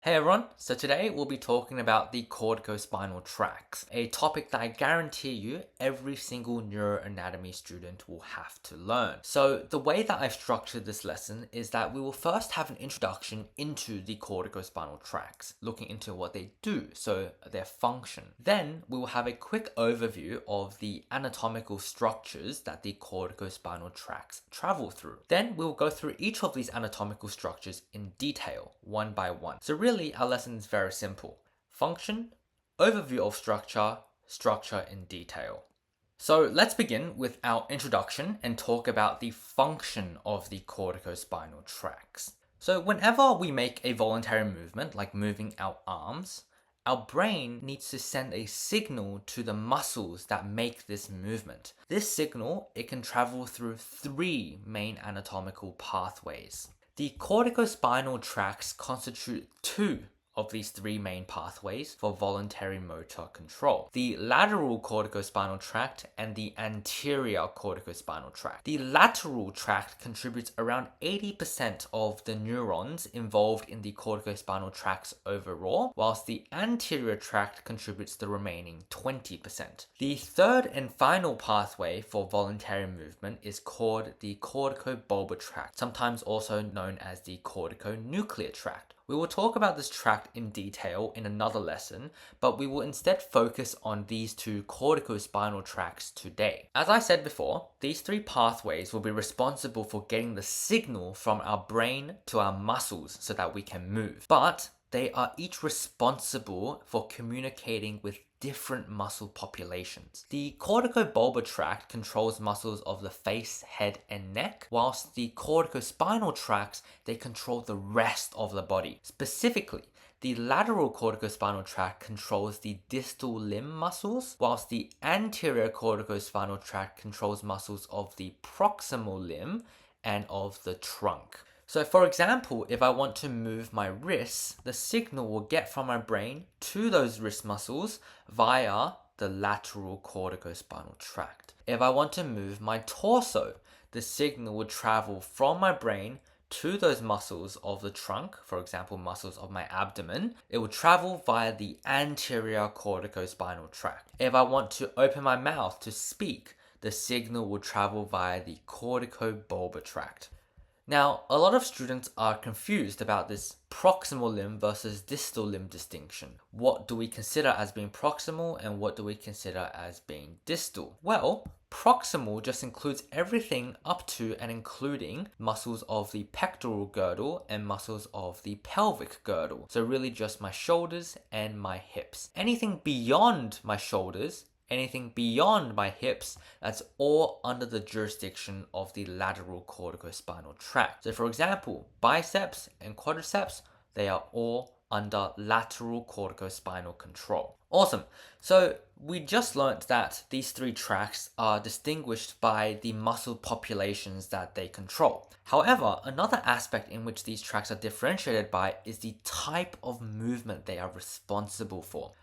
Hey everyone, so today we'll be talking about the corticospinal tracts, a topic that I guarantee you every single neuroanatomy student will have to learn. So the way that I've structured this lesson is that we will first have an introduction into the corticospinal tracts, looking into what they do, so their function. Then we will have a quick overview of the anatomical structures that the corticospinal tracts travel through. Then we will go through each of these anatomical structures in detail, one by one. So really, our lesson is very simple. Function, overview of structure, structure in detail. So let's begin with our introduction and talk about the function of the corticospinal tracts. So whenever we make a voluntary movement, like moving our arms, our brain needs to send a signal to the muscles that make this movement. This signal, it can travel through three main anatomical pathways. The corticospinal tracts constitute two of these three main pathways for voluntary motor control: the lateral corticospinal tract and the anterior corticospinal tract. The lateral tract contributes around 80% of the neurons involved in the corticospinal tracts overall, whilst the anterior tract contributes the remaining 20%. The third and final pathway for voluntary movement is called the corticobulbar tract, sometimes also known as the corticonuclear tract. We will talk about this tract in detail in another lesson, but we will instead focus on these two corticospinal tracts today. As I said before, these three pathways will be responsible for getting the signal from our brain to our muscles so that we can move. But they are each responsible for communicating with different muscle populations. The corticobulbar tract controls muscles of the face, head, and neck, whilst the corticospinal tracts, they control the rest of the body. Specifically, the lateral corticospinal tract controls the distal limb muscles, whilst the anterior corticospinal tract controls muscles of the proximal limb and of the trunk. So for example, if I want to move my wrists, the signal will get from my brain to those wrist muscles via the lateral corticospinal tract. If I want to move my torso, the signal will travel from my brain to those muscles of the trunk, for example, muscles of my abdomen. It will travel via the anterior corticospinal tract. If I want to open my mouth to speak, the signal will travel via the corticobulbar tract. Now, a lot of students are confused about this proximal limb versus distal limb distinction. What do we consider as being proximal and what do we consider as being distal? Well, proximal just includes everything up to and including muscles of the pectoral girdle and muscles of the pelvic girdle. So really just my shoulders and my hips. Anything beyond my shoulders, anything beyond my hips, that's all under the jurisdiction of the lateral corticospinal tract. So for example, biceps and quadriceps, they are all under lateral corticospinal control. Awesome. So we just learned that these three tracts are distinguished by the muscle populations that they control. However, another aspect in which these tracts are differentiated by is the type of movement they are responsible for.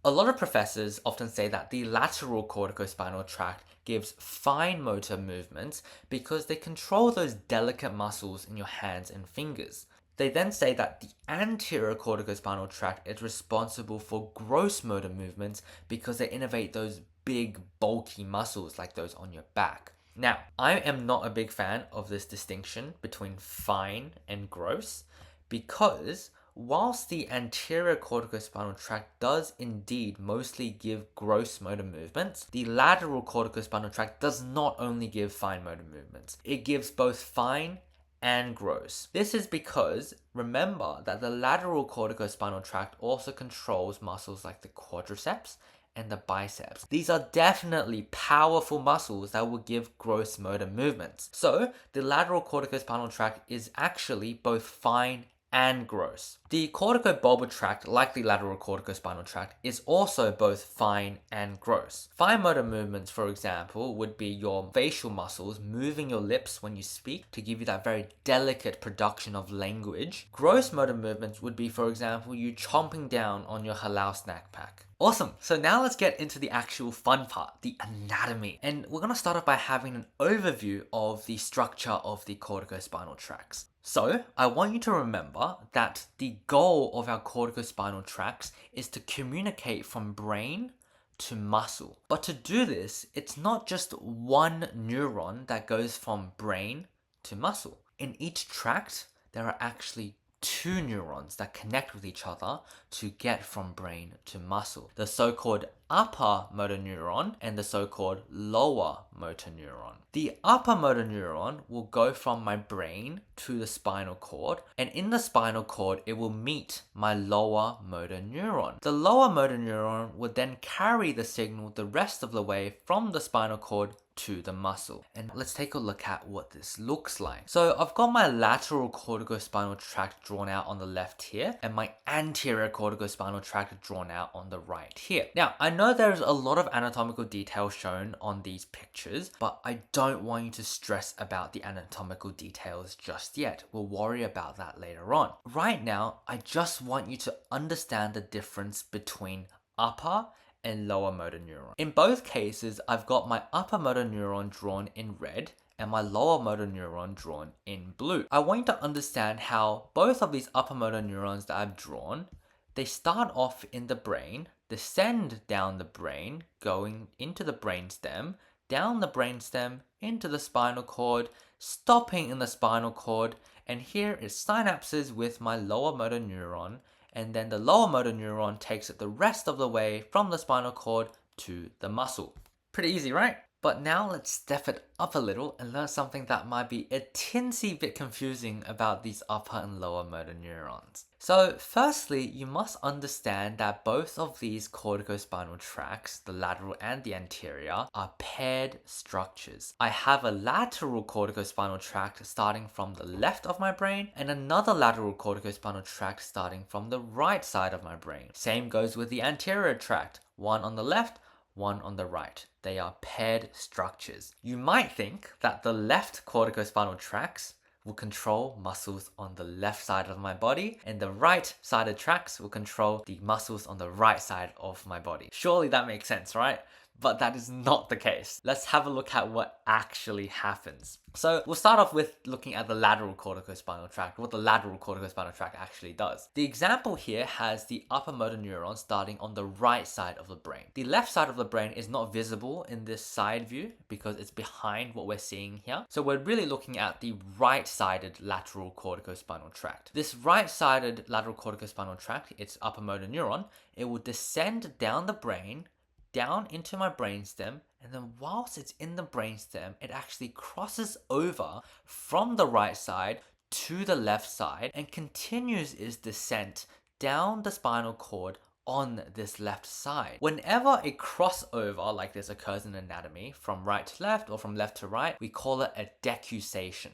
A lot of professors often say that the lateral corticospinal tract gives fine motor movements because they control those delicate muscles in your hands and fingers. They then say that the anterior corticospinal tract is responsible for gross motor movements because they innervate those big, bulky muscles like those on your back. Now, I am not a big fan of this distinction between fine and gross because whilst the anterior corticospinal tract does indeed mostly give gross motor movements, the lateral corticospinal tract does not only give fine motor movements. It gives both fine and gross. This is because remember that the lateral corticospinal tract also controls muscles like the quadriceps and the biceps. These are definitely powerful muscles that will give gross motor movements. So the lateral corticospinal tract is actually both fine and gross. The corticobulbar tract, like the lateral corticospinal tract, is also both fine and gross. Fine motor movements, for example, would be your facial muscles moving your lips when you speak to give you that very delicate production of language. Gross motor movements would be, for example, you chomping down on your halal snack pack. Awesome, so now let's get into the actual fun part, the anatomy. And we're going to start off by having an overview of the structure of the corticospinal tracts. So, I want you to remember that the goal of our corticospinal tracts is to communicate from brain to muscle. But to do this, it's not just one neuron that goes from brain to muscle. In each tract, there are actually two neurons that connect with each other to get from brain to muscle. The so-called upper motor neuron and the so-called lower motor neuron. The upper motor neuron will go from my brain to the spinal cord, and in the spinal cord it will meet my lower motor neuron. The lower motor neuron will then carry the signal the rest of the way from the spinal cord to the muscle. And let's take a look at what this looks like. So I've got my lateral corticospinal tract drawn out on the left here, and my anterior corticospinal tract drawn out on the right here. Now, I know there's a lot of anatomical detail shown on these pictures, but I don't want you to stress about the anatomical details just yet. We'll worry about that later on. Right now, I just want you to understand the difference between upper and lower motor neuron. In both cases, I've got my upper motor neuron drawn in red and my lower motor neuron drawn in blue. I want you to understand how both of these upper motor neurons that I've drawn, they start off in the brain, descend down the brain, going into the brainstem, down the brainstem, into the spinal cord, stopping in the spinal cord, and here is synapses with my lower motor neuron, and then the lower motor neuron takes it the rest of the way from the spinal cord to the muscle. Pretty easy, right? But now let's step it up a little and learn something that might be a teensy bit confusing about these upper and lower motor neurons. So firstly, you must understand that both of these corticospinal tracts, the lateral and the anterior, are paired structures. I have a lateral corticospinal tract starting from the left of my brain and another lateral corticospinal tract starting from the right side of my brain. Same goes with the anterior tract, one on the left, one on the right. They are paired structures. You might think that the left corticospinal tracts will control muscles on the left side of my body, and the right-sided tracts will control the muscles on the right side of my body. Surely that makes sense, right? But that is not the case. Let's have a look at what actually happens. So we'll start off with looking at the lateral corticospinal tract, what the lateral corticospinal tract actually does. The example here has the upper motor neuron starting on the right side of the brain. The left side of the brain is not visible in this side view because it's behind what we're seeing here. So we're really looking at the right-sided lateral corticospinal tract. This right-sided lateral corticospinal tract, its upper motor neuron, it will descend down the brain, down into my brainstem, and then whilst it's in the brainstem, it actually crosses over from the right side to the left side and continues its descent down the spinal cord on this left side. Whenever a crossover like this occurs in anatomy, from right to left or from left to right, we call it a decussation.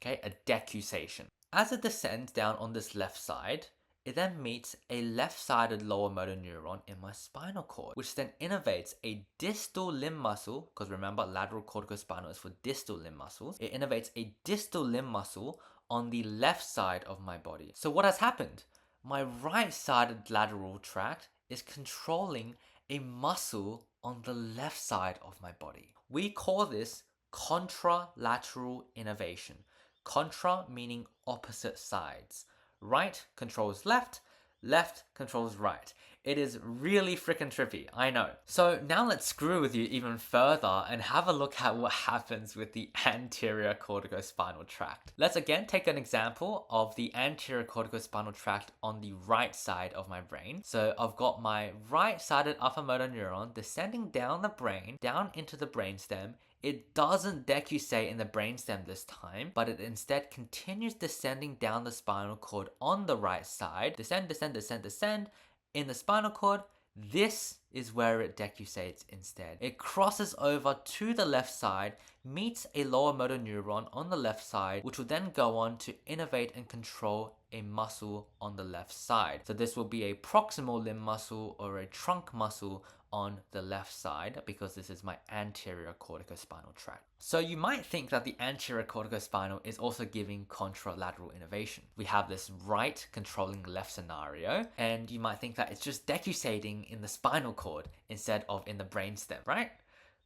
Okay, a decussation. As it descends down on this left side, it then meets a left-sided lower motor neuron in my spinal cord, which then innervates a distal limb muscle, because remember, lateral corticospinal is for distal limb muscles. It innervates a distal limb muscle on the left side of my body. So what has happened? My right-sided lateral tract is controlling a muscle on the left side of my body. We call this contralateral innervation. Contra meaning opposite sides. Right controls left, left controls right. It is really freaking trippy, I know. So now let's screw with you even further and have a look at what happens with the anterior corticospinal tract. Let's again take an example of the anterior corticospinal tract on the right side of my brain. So I've got my right-sided upper motor neuron descending down the brain, down into the brainstem. It doesn't decussate in the brainstem this time, but it instead continues descending down the spinal cord on the right side. Descend, descend, descend, descend. In the spinal cord, this is where it decussates instead. It crosses over to the left side, meets a lower motor neuron on the left side, which will then go on to innervate and control a muscle on the left side. So this will be a proximal limb muscle or a trunk muscle on the left side, because this is my anterior corticospinal tract. So you might think that the anterior corticospinal is also giving contralateral innervation. We have this right controlling left scenario, and you might think that it's just decussating in the spinal cord instead of in the brainstem, right?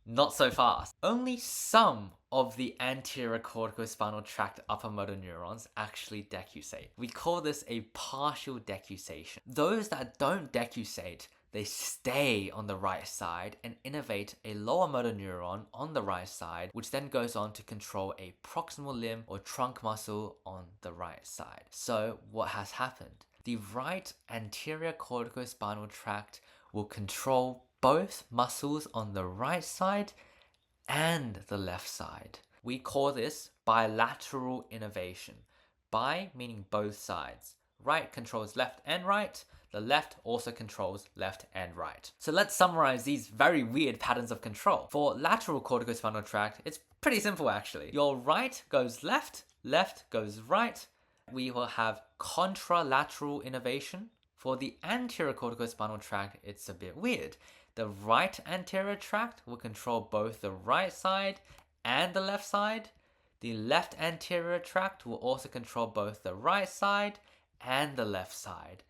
Not so fast. Only some of the anterior corticospinal tract upper motor neurons actually decussate. We call this a partial decussation. Those that don't decussate, they stay on the right side and innervate a lower motor neuron on the right side, which then goes on to control a proximal limb or trunk muscle on the right side. So what has happened? The right anterior corticospinal tract will control both muscles on the right side and the left side. We call this bilateral innervation. Bi meaning both sides. Right controls left and right. The left also controls left and right. So let's summarize these very weird patterns of control. For lateral corticospinal tract, it's pretty simple actually. Your right goes left, left goes right. We will have contralateral innervation. For the anterior corticospinal tract, it's a bit weird. The right anterior tract will control both the right side and the left side. The left anterior tract will also control both the right side and the left side.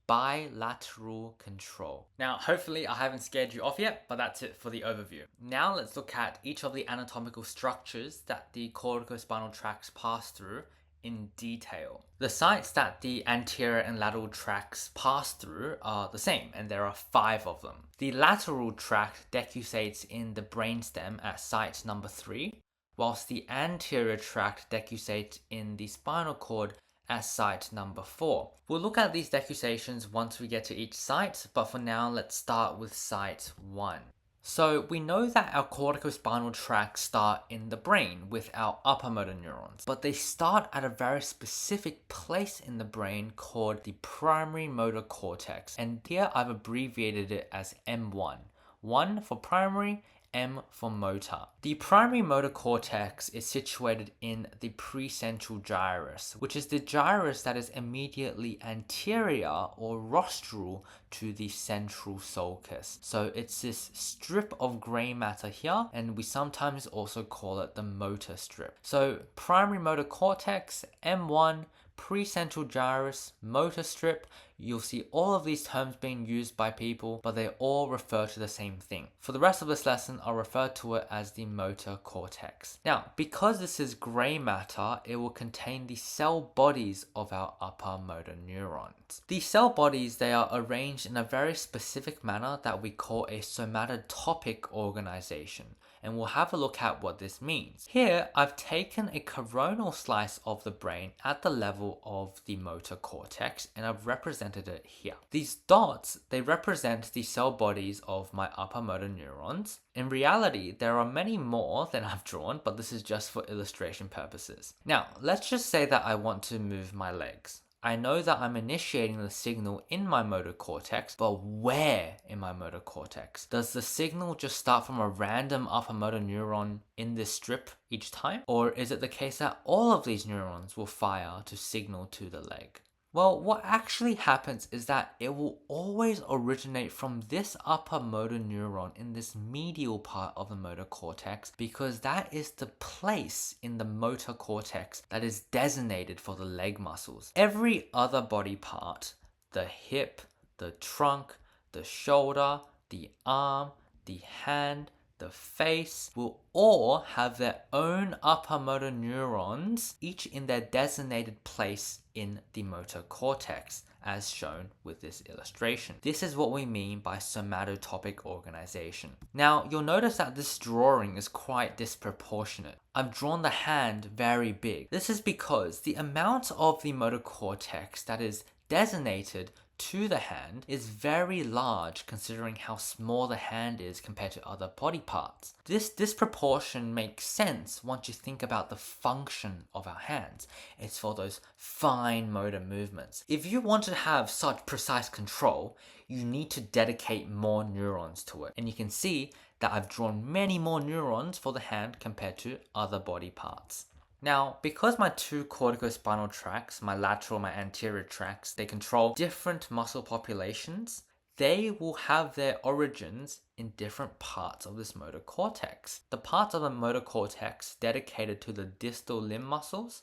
Bilateral control. Now, hopefully I haven't scared you off yet, but that's it for the overview. Now let's look at each of the anatomical structures that the corticospinal tracts pass through in detail. The sites that the anterior and lateral tracts pass through are the same, and there are 5 of them. The lateral tract decussates in the brainstem at site number 3, whilst the anterior tract decussates in the spinal cord at site number 4. We'll look at these decussations once we get to each site, but for now let's start with site 1. So we know that our corticospinal tracts start in the brain with our upper motor neurons, but they start at a very specific place in the brain called the primary motor cortex, and here I've abbreviated it as M1. 1 for primary, M for motor. The primary motor cortex is situated in the precentral gyrus, which is the gyrus that is immediately anterior or rostral to the central sulcus. So it's this strip of grey matter here, and we sometimes also call it the motor strip. So primary motor cortex, M1, precentral gyrus, motor strip. You'll see all of these terms being used by people, but they all refer to the same thing. For the rest of this lesson, I'll refer to it as the motor cortex. Now, because this is grey matter, it will contain the cell bodies of our upper motor neurons. These cell bodies, they are arranged in a very specific manner that we call a somatotopic organization, and we'll have a look at what this means. Here, I've taken a coronal slice of the brain at the level of the motor cortex, and I've represented it here. These dots, they represent the cell bodies of my upper motor neurons. In reality, there are many more than I've drawn, but this is just for illustration purposes. Now, let's just say that I want to move my legs. I know that I'm initiating the signal in my motor cortex, but where in my motor cortex? Does the signal just start from a random upper motor neuron in this strip each time? Or is it the case that all of these neurons will fire to signal to the leg? Well, what actually happens is that it will always originate from this upper motor neuron in this medial part of the motor cortex, because that is the place in the motor cortex that is designated for the leg muscles. Every other body part, the hip, the trunk, the shoulder, the arm, the hand, the face, will all have their own upper motor neurons, each in their designated place in the motor cortex, as shown with this illustration. This is what we mean by somatotopic organization. Now, you'll notice that this drawing is quite disproportionate. I've drawn the hand very big. This is because the amount of the motor cortex that is designated to the hand is very large, considering how small the hand is compared to other body parts. This disproportion makes sense once you think about the function of our hands. It's for those fine motor movements. If you want to have such precise control, you need to dedicate more neurons to it. And you can see that I've drawn many more neurons for the hand compared to other body parts. Now, because my 2 corticospinal tracts, my lateral, my anterior tracts, they control different muscle populations, they will have their origins in different parts of this motor cortex. The parts of the motor cortex dedicated to the distal limb muscles,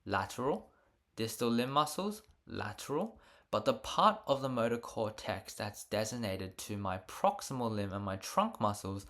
lateral, distal limb muscles, lateral, but the part of the motor cortex that's designated to my proximal limb and my trunk muscles,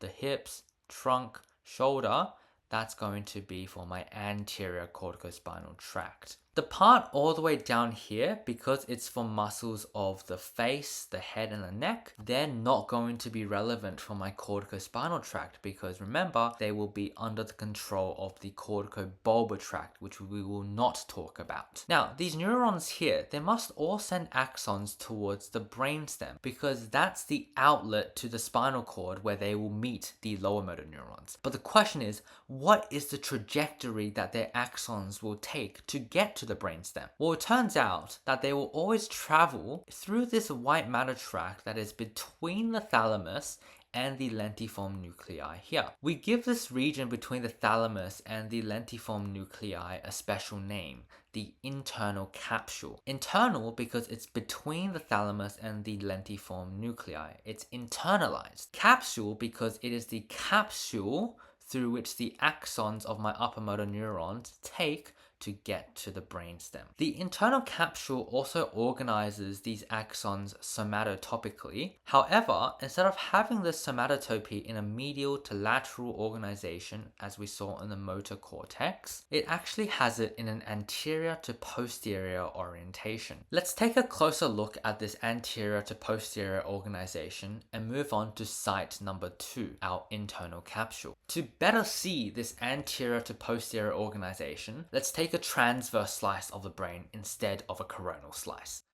the hips, trunk, shoulder, that's going to be for my anterior corticospinal tract. The part all the way down here, because it's for muscles of the face, the head, and the neck, they're not going to be relevant for my corticospinal tract because remember, they will be under the control of the corticobulbar tract, which we will not talk about. Now, these neurons here, they must all send axons towards the brainstem because that's the outlet to the spinal cord where they will meet the lower motor neurons. But the question is, what is the trajectory that their axons will take to get to the brainstem? Well, it turns out that they will always travel through this white matter tract that is between the thalamus and the lentiform nuclei here. We give this region between the thalamus and the lentiform nuclei a special name, the internal capsule. Internal because it's between the thalamus and the lentiform nuclei. It's internalized. Capsule because it is the capsule through which the axons of my upper motor neurons take to get to the brainstem. The internal capsule also organizes these axons somatotopically. However, instead of having the somatotopy in a medial to lateral organization, as we saw in the motor cortex, it actually has it in an anterior to posterior orientation. Let's take a closer look at this anterior to posterior organization and move on to site number 2, our internal capsule. To better see this anterior to posterior organization, let's take a transverse slice of the brain instead of a coronal slice.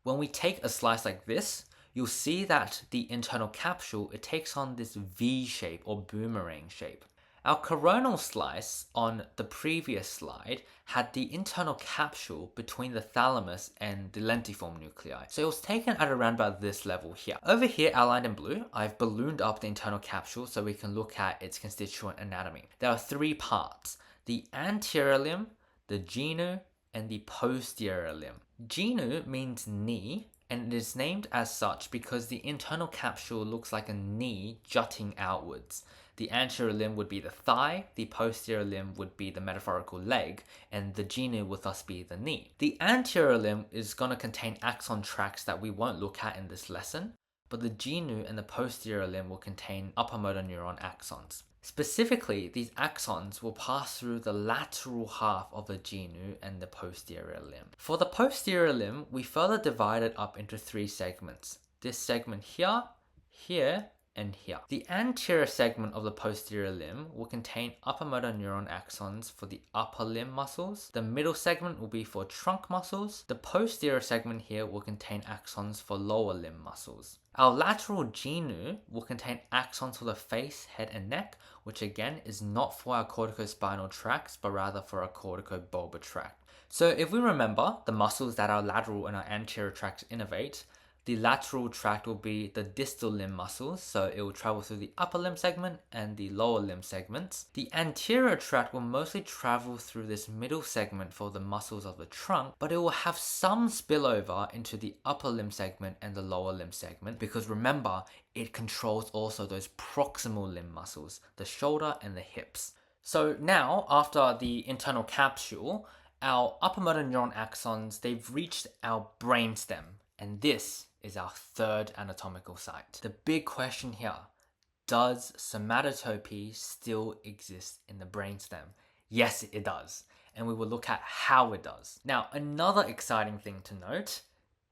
When we take a slice like this, you'll see that the internal capsule, it takes on this V shape or boomerang shape. Our coronal slice on the previous slide had the internal capsule between the thalamus and the lentiform nuclei. So it was taken at around about this level here. Over here, outlined in blue, I've ballooned up the internal capsule so we can look at its constituent anatomy. There are 3 parts: the anterior limb, the genu, and the posterior limb. Genu means knee, and it is named as such because the internal capsule looks like a knee jutting outwards. The anterior limb would be the thigh, the posterior limb would be the metaphorical leg, and the genu would thus be the knee. The anterior limb is going to contain axon tracts that we won't look at in this lesson, but the genu and the posterior limb will contain upper motor neuron axons. Specifically, these axons will pass through the lateral half of the genu and the posterior limb. For the posterior limb, we further divide it up into 3 segments. This segment here, here, and here. The anterior segment of the posterior limb will contain upper motor neuron axons for the upper limb muscles. The middle segment will be for trunk muscles. The posterior segment here will contain axons for lower limb muscles. Our lateral genu will contain axons for the face, head, and neck, which again is not for our corticospinal tracts, but rather for our corticobulbar tract. So if we remember the muscles that our lateral and our anterior tracts innervate, the lateral tract will be the distal limb muscles, so it will travel through the upper limb segment and the lower limb segments. The anterior tract will mostly travel through this middle segment for the muscles of the trunk, but it will have some spillover into the upper limb segment and the lower limb segment, because remember, it controls also those proximal limb muscles, the shoulder and the hips. So now, after the internal capsule, our upper motor neuron axons, they've reached our brainstem, and this is our 3rd anatomical site. The big question here, does somatotopy still exist in the brainstem? Yes, it does, and we will look at how it does. Now, another exciting thing to note,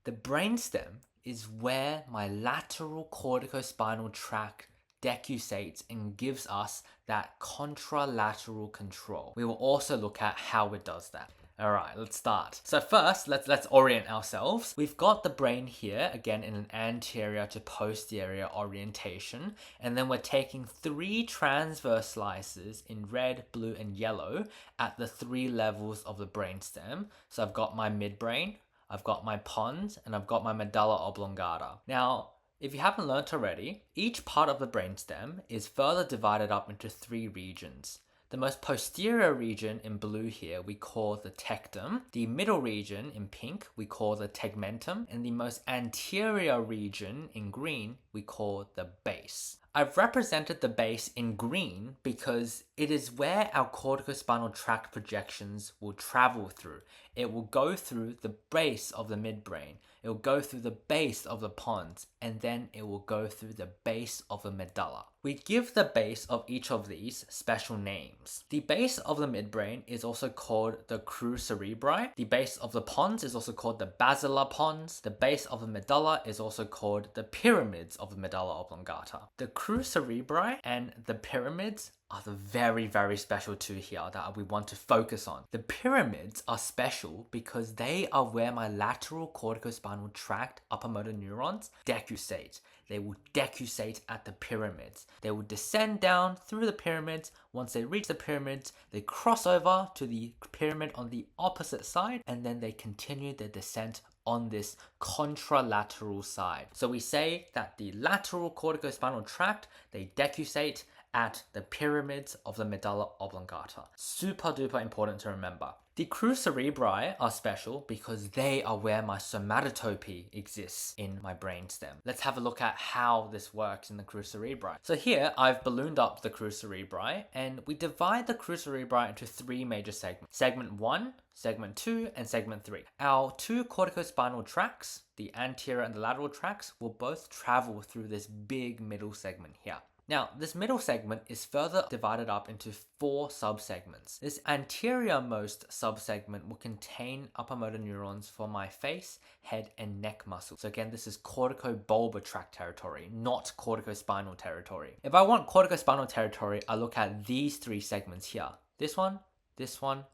the brainstem is where my lateral corticospinal tract decussates and gives us that contralateral control. We will also look at how it does that. Alright, let's start. So first, let's orient ourselves. We've got the brain here, again in an anterior to posterior orientation, and then we're taking 3 transverse slices in red, blue, and yellow at the 3 levels of the brainstem. So I've got my midbrain, I've got my pons, and I've got my medulla oblongata. Now, if you haven't learnt already, each part of the brainstem is further divided up into 3 regions. The most posterior region in blue here we call the tectum, the middle region in pink we call the tegmentum, and the most anterior region in green we call the base. I've represented the base in green because it is where our corticospinal tract projections will travel through. It will go through the base of the midbrain, it will go through the base of the pons, and then it will go through the base of the medulla. We give the base of each of these special names. The base of the midbrain is also called the Crus cerebri. The base of the pons is also called the basilar pons. The base of the medulla is also called the pyramids of the medulla oblongata. The Crus cerebri and the pyramids are the very special two here that we want to focus on. The pyramids are special because they are where my lateral corticospinal tract upper motor neurons decussate. They will decussate at the pyramids. They will descend down through the pyramids. Once they reach the pyramids, they cross over to the pyramid on the opposite side, and then they continue their descent on this contralateral side. So we say that the lateral corticospinal tract, they decussate at the pyramids of the medulla oblongata. Super duper important to remember. The Crus cerebri are special because they are where my somatotopy exists in my brainstem. Let's have a look at how this works in the Crus cerebri. So here I've ballooned up the Crus cerebri, and we divide the Crus cerebri into three major segments. Segment 1, segment 2, and segment 3. Our two corticospinal tracts, the anterior and the lateral tracts, will both travel through this big middle segment here. Now, this middle segment is further divided up into 4 subsegments. This anterior-most subsegment will contain upper motor neurons for my face, head, and neck muscles. So again, this is corticobulbar tract territory, not corticospinal territory. If I want corticospinal territory, I look at these 3 segments here. This one,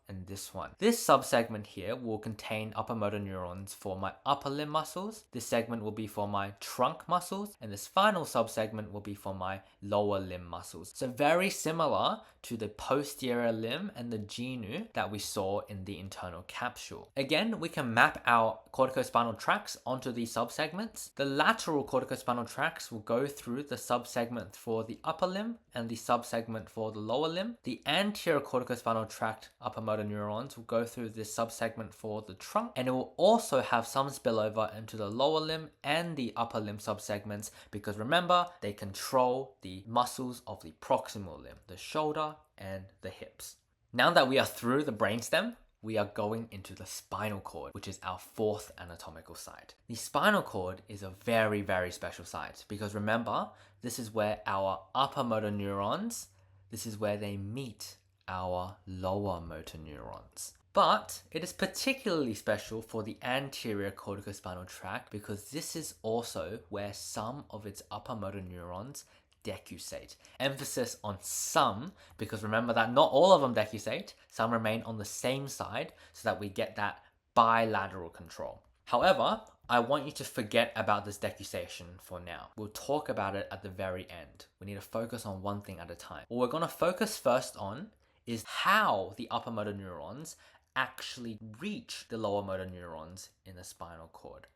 and this one. This subsegment here will contain upper motor neurons for my upper limb muscles. This segment will be for my trunk muscles, and this final subsegment will be for my lower limb muscles. So very similar to the posterior limb and the genu that we saw in the internal capsule. Again, we can map our corticospinal tracts onto these subsegments. The lateral corticospinal tracts will go through the subsegment for the upper limb and the subsegment for the lower limb. The anterior corticospinal tract upper motor neurons will go through this subsegment for the trunk, and it will also have some spillover into the lower limb and the upper limb subsegments, because remember, they control the muscles of the proximal limb, the shoulder and the hips. Now that we are through the brainstem, we are going into the spinal cord, which is our 4th anatomical site. The spinal cord is a very special site because remember, this is where our upper motor neurons, this is where they meet our lower motor neurons. But it is particularly special for the anterior corticospinal tract because this is also where some of its upper motor neurons decussate. Emphasis on some, because remember that not all of them decussate, some remain on the same side so that we get that bilateral control. However, I want you to forget about this decussation for now. We'll talk about it at the very end. We need to focus on one thing at a time. What we're going to focus first on is how the upper motor neurons actually reach the lower motor neurons in the spinal cord.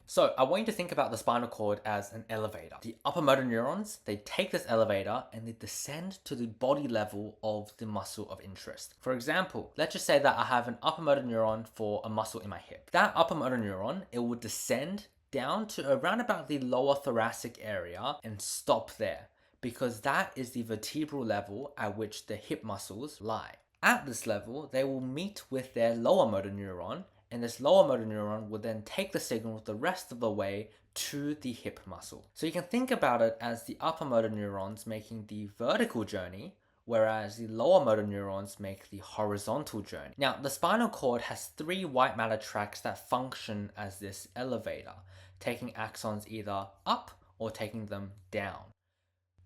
So I want you to think about the spinal cord as an elevator. The upper motor neurons, they take this elevator and they descend to the body level of the muscle of interest. For example, let's just say that I have an upper motor neuron for a muscle in my hip. That upper motor neuron, it will descend down to around about the lower thoracic area and stop there, because that is the vertebral level at which the hip muscles lie. At this level, they will meet with their lower motor neuron, and this lower motor neuron will then take the signal the rest of the way to the hip muscle. So you can think about it as the upper motor neurons making the vertical journey, whereas the lower motor neurons make the horizontal journey. Now, the spinal cord has 3 white matter tracts that function as this elevator, taking axons either up or taking them down.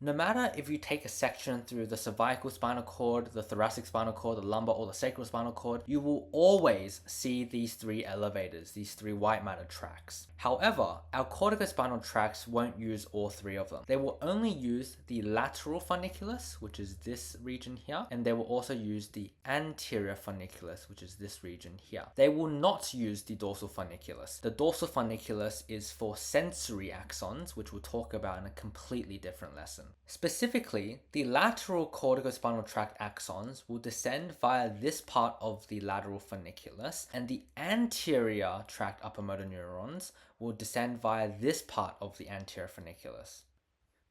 No matter if you take a section through the cervical spinal cord, the thoracic spinal cord, the lumbar, or the sacral spinal cord, you will always see these 3 elevators, these 3 white matter tracts. However, our corticospinal tracts won't use all 3 of them. They will only use the lateral funiculus, which is this region here, and they will also use the anterior funiculus, which is this region here. They will not use the dorsal funiculus. The dorsal funiculus is for sensory axons, which we'll talk about in a completely different lesson. Specifically, the lateral corticospinal tract axons will descend via this part of the lateral funiculus, and the anterior tract upper motor neurons will descend via this part of the anterior funiculus.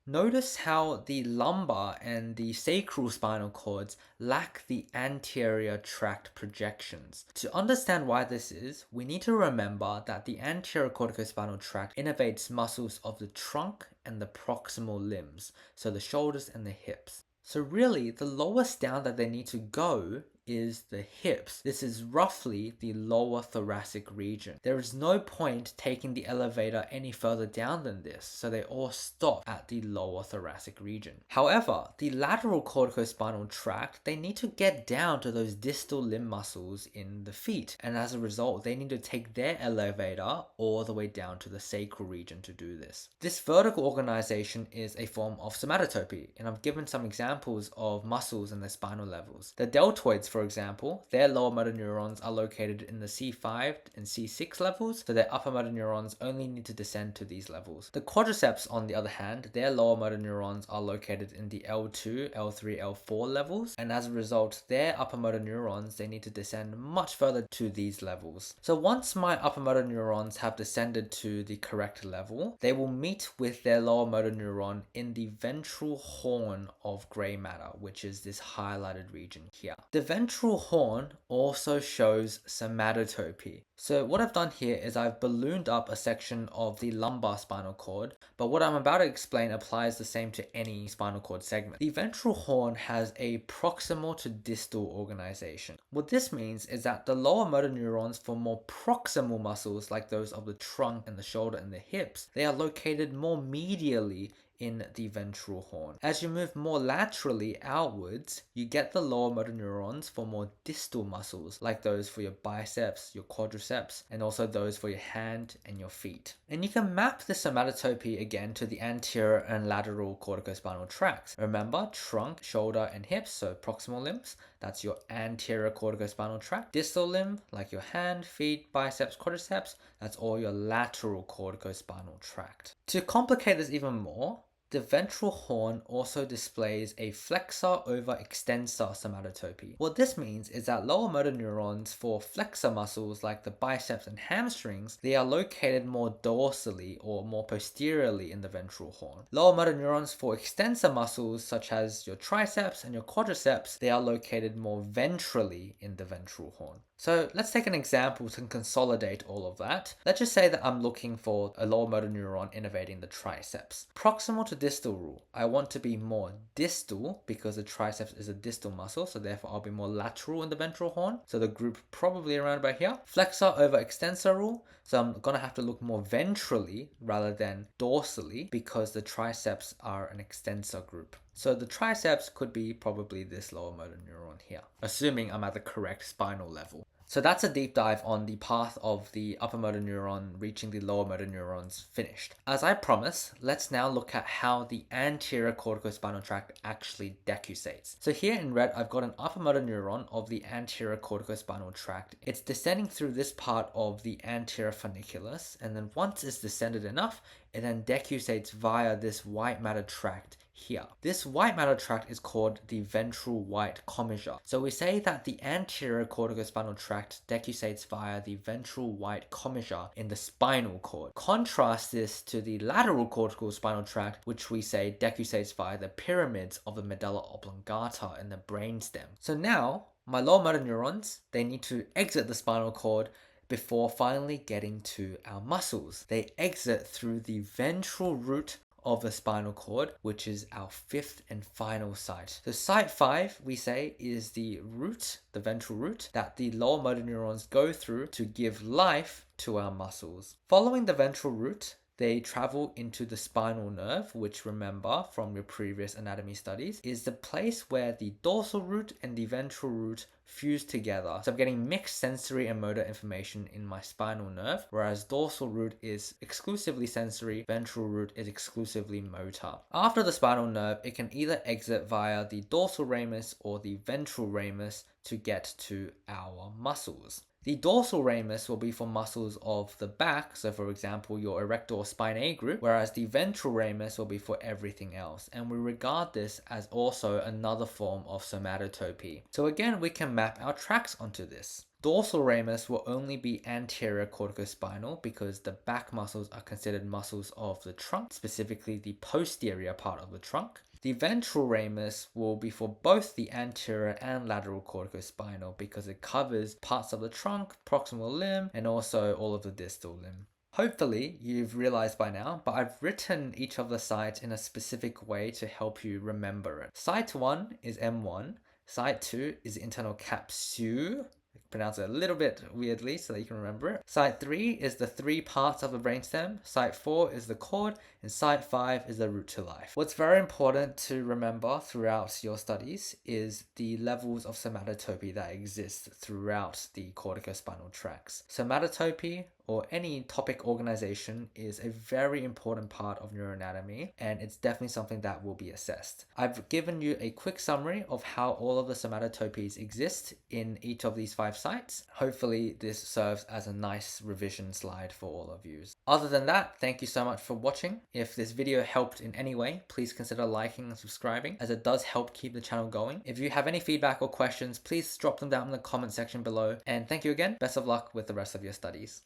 Notice how the lumbar and the sacral spinal cords lack the anterior tract projections. To understand why this is, we need to remember that the anterior corticospinal tract innervates muscles of the trunk and the proximal limbs, so the shoulders and the hips. So really, the lowest down that they need to go is the hips. This is roughly the lower thoracic region. There is no point taking the elevator any further down than this, so they all stop at the lower thoracic region. However, the lateral corticospinal tract, they need to get down to those distal limb muscles in the feet, and as a result, they need to take their elevator all the way down to the sacral region to do this. This vertical organization is a form of somatotopy, and I've given some examples of muscles in the spinal levels. The deltoids, for example, their lower motor neurons are located in the C5 and C6 levels, so their upper motor neurons only need to descend to these levels. The quadriceps, on the other hand, their lower motor neurons are located in the L2, L3, L4 levels, and as a result, their upper motor neurons, they need to descend much further to these levels. So once my upper motor neurons have descended to the correct level, they will meet with their lower motor neuron in the ventral horn of gray matter, which is this highlighted region here. The ventral horn also shows somatotopy. So what I've done here is I've ballooned up a section of the lumbar spinal cord, but what I'm about to explain applies the same to any spinal cord segment. The ventral horn has a proximal to distal organization. What this means is that the lower motor neurons for more proximal muscles like those of the trunk and the shoulder and the hips, they are located more medially in the ventral horn. As you move more laterally outwards, you get the lower motor neurons for more distal muscles, like those for your biceps, your quadriceps, and also those for your hand and your feet. And you can map the somatotopy again to the anterior and lateral corticospinal tracts. Remember, trunk, shoulder, and hips, so proximal limbs, that's your anterior corticospinal tract. Distal limb, like your hand, feet, biceps, quadriceps, that's all your lateral corticospinal tract. To complicate this even more, the ventral horn also displays a flexor over extensor somatotopy. What this means is that lower motor neurons for flexor muscles like the biceps and hamstrings, they are located more dorsally or more posteriorly in the ventral horn. Lower motor neurons for extensor muscles such as your triceps and your quadriceps, they are located more ventrally in the ventral horn. So let's take an example to consolidate all of that. Let's just say that I'm looking for a lower motor neuron innervating the triceps. Proximal to distal rule, I want to be more distal because the triceps is a distal muscle, so therefore I'll be more lateral in the ventral horn. So the group probably around about here. Flexor over extensor rule, so I'm gonna have to look more ventrally rather than dorsally because the triceps are an extensor group. So the triceps could be probably this lower motor neuron here, assuming I'm at the correct spinal level. So that's a deep dive on the path of the upper motor neuron reaching the lower motor neurons finished. As I promised, let's now look at how the anterior corticospinal tract actually decussates. So here in red, I've got an upper motor neuron of the anterior corticospinal tract. It's descending through this part of the anterior funiculus, and then once it's descended enough, it then decussates via this white matter tract here. This white matter tract is called the ventral white commissure. So we say that the anterior corticospinal tract decussates via the ventral white commissure in the spinal cord. Contrast this to the lateral corticospinal tract, which we say decussates via the pyramids of the medulla oblongata in the brainstem. So now, my lower motor neurons, they need to exit the spinal cord before finally getting to our muscles. They exit through the ventral root of the spinal cord, which is our fifth and final site. So site 5, we say, is the root, the ventral root, that the lower motor neurons go through to give life to our muscles. Following the ventral root, they travel into the spinal nerve, which, remember from your previous anatomy studies, is the place where the dorsal root and the ventral root fuse together. So I'm getting mixed sensory and motor information in my spinal nerve, whereas dorsal root is exclusively sensory, ventral root is exclusively motor. After the spinal nerve, it can either exit via the dorsal ramus or the ventral ramus to get to our muscles. The dorsal ramus will be for muscles of the back, so for example your erector spinae group, whereas the ventral ramus will be for everything else, and we regard this as also another form of somatotopy. So again, we can map our tracks onto this. Dorsal ramus will only be anterior corticospinal because the back muscles are considered muscles of the trunk, specifically the posterior part of the trunk. The ventral ramus will be for both the anterior and lateral corticospinal because it covers parts of the trunk, proximal limb, and also all of the distal limb. Hopefully you've realized by now, but I've written each of the sites in a specific way to help you remember it. Site 1 is M1, site 2 is internal capsule, pronounce it a little bit weirdly so that you can remember it. Site 3 is the 3 parts of the brainstem, site 4 is the cord, and site 5 is the root to life. What's very important to remember throughout your studies is the levels of somatotopy that exist throughout the corticospinal tracts. Somatotopy, or any topic organization, is a very important part of neuroanatomy, and it's definitely something that will be assessed. I've given you a quick summary of how all of the somatotopies exist in each of these 5 sites. Hopefully this serves as a nice revision slide for all of you. Other than that, thank you so much for watching. If this video helped in any way, please consider liking and subscribing, as it does help keep the channel going. If you have any feedback or questions, please drop them down in the comment section below, and thank you again. Best of luck with the rest of your studies.